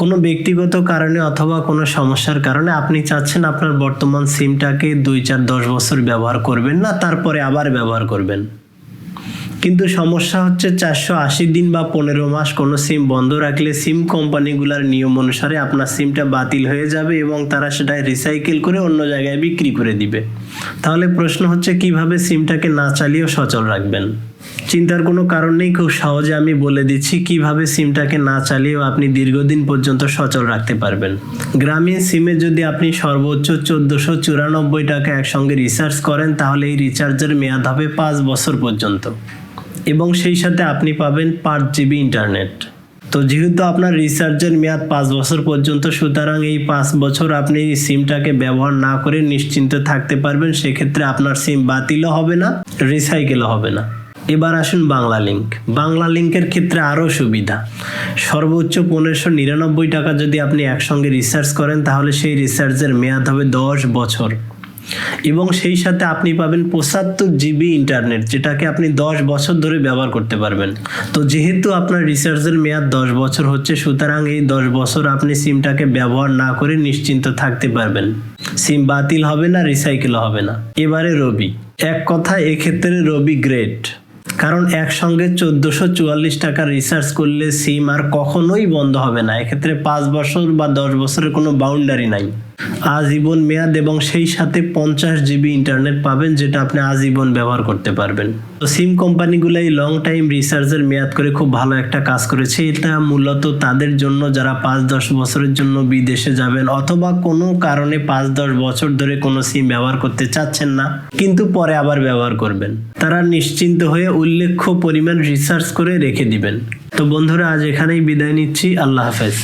কোনো ব্যক্তিগত কারণে অথবা কোনো সমস্যার কারণে আপনি চাচ্ছেন আপনার বর্তমান সিমটাকে 2, 4, 10 বছর ব্যবহার করবেন না, তারপরে আবার ব্যবহার করবেন। কিন্তু সমস্যা হচ্ছে 480 দিন বা 15 মাস কোনো সিম বন্ধ রাখলে সিম কোম্পানিগুলোর নিয়ম অনুসারে আপনার সিমটা বাতিল হয়ে যাবে এবং তারা সেটা রিসাইকেল করে অন্য জায়গায় বিক্রি করে দিবে। তাহলে প্রশ্ন হচ্ছে কিভাবে সিমটাকে না চালিয়েও সচল রাখবেন। চিন্তার কোনো কারণ নেই, খুব সহজে আমি বলে দিচ্ছি কিভাবে সিমটাকে না চালিয়েও আপনি দীর্ঘদিন পর্যন্ত সচল রাখতে পারবেন। গ্রামীণ সিমে যদি আপনি সর্বোচ্চ 1494 টাকা একসঙ্গে রিচার্জ করেন তাহলে এই রিচার্জের মেয়াদ হবে 5 বছর পর্যন্ত এবং সেই সাথে আপনি পাবেন 5 জিবি ইন্টারনেট। তো যেহেতু আপনার রিচার্জের মেয়াদ 5 বছর পর্যন্ত, সুতরাং এই 5 বছর আপনি সিমটাকে ব্যবহার না করে নিশ্চিন্তে থাকতে পারবেন। সেক্ষেত্রে আপনার সিম বাতিলও হবে না, রিসাইকেলও হবে না। এবার আসুন বাংলা লিংক। বাংলা লিংকের ক্ষেত্রে আরও সুবিধা। সর্বোচ্চ 1599 টাকা যদি আপনি একসঙ্গে রিচার্জ করেন তাহলে সেই রিচার্জের মেয়াদ হবে 10 বছর এবং সেই সাথে আপনি পাবেন 75 জিবি ইন্টারনেট, যেটাকে আপনি 10 বছর ধরে ব্যবহার করতে পারবেন। তো যেহেতু আপনার রিচার্জের মেয়াদ 10 বছর হচ্ছে, সুতরাং এই 10 বছর আপনি সিমটাকে ব্যবহার না করে নিশ্চিন্ত থাকতে পারবেন। সিম বাতিল হবে না, রিসাইকেল হবে না। এবারে রবি। এক কথা এক্ষেত্রে রবি গ্রেট, কারণ একসঙ্গে 1444 টাকা রিচার্জ করলে সিম আর কখনোই বন্ধ হবে না। এক্ষেত্রে 5 বছর বা 10 বছরের কোনো বাউন্ডারি নাই, আজীবন মেয়াদ এবং সেই সাথে 50 জিবি ইন্টারনেট পাবেন, যেটা আপনি আজীবন ব্যবহার করতে পারবেন। তো সিম কোম্পানিগুলো এই লং টাইম রিচার্জের মেয়াদ করে খুব ভালো একটা কাজ করেছে। এটা মূলত তাদের জন্য যারা 5-10 বছরের জন্য বিদেশে যাবেন অথবা কোনো কারণে 5-10 বছর ধরে কোনো সিম ব্যবহার করতে চাচ্ছেন না কিন্তু পরে আবার ব্যবহার করবেন, তারা নিশ্চিন্ত হয়ে উল্লেখ্য পরিমাণ রিচার্জ করে রেখে দিবেন। তো বন্ধুরা, আজ এখানেই বিদায় নিচ্ছি। আল্লাহ হাফেজ।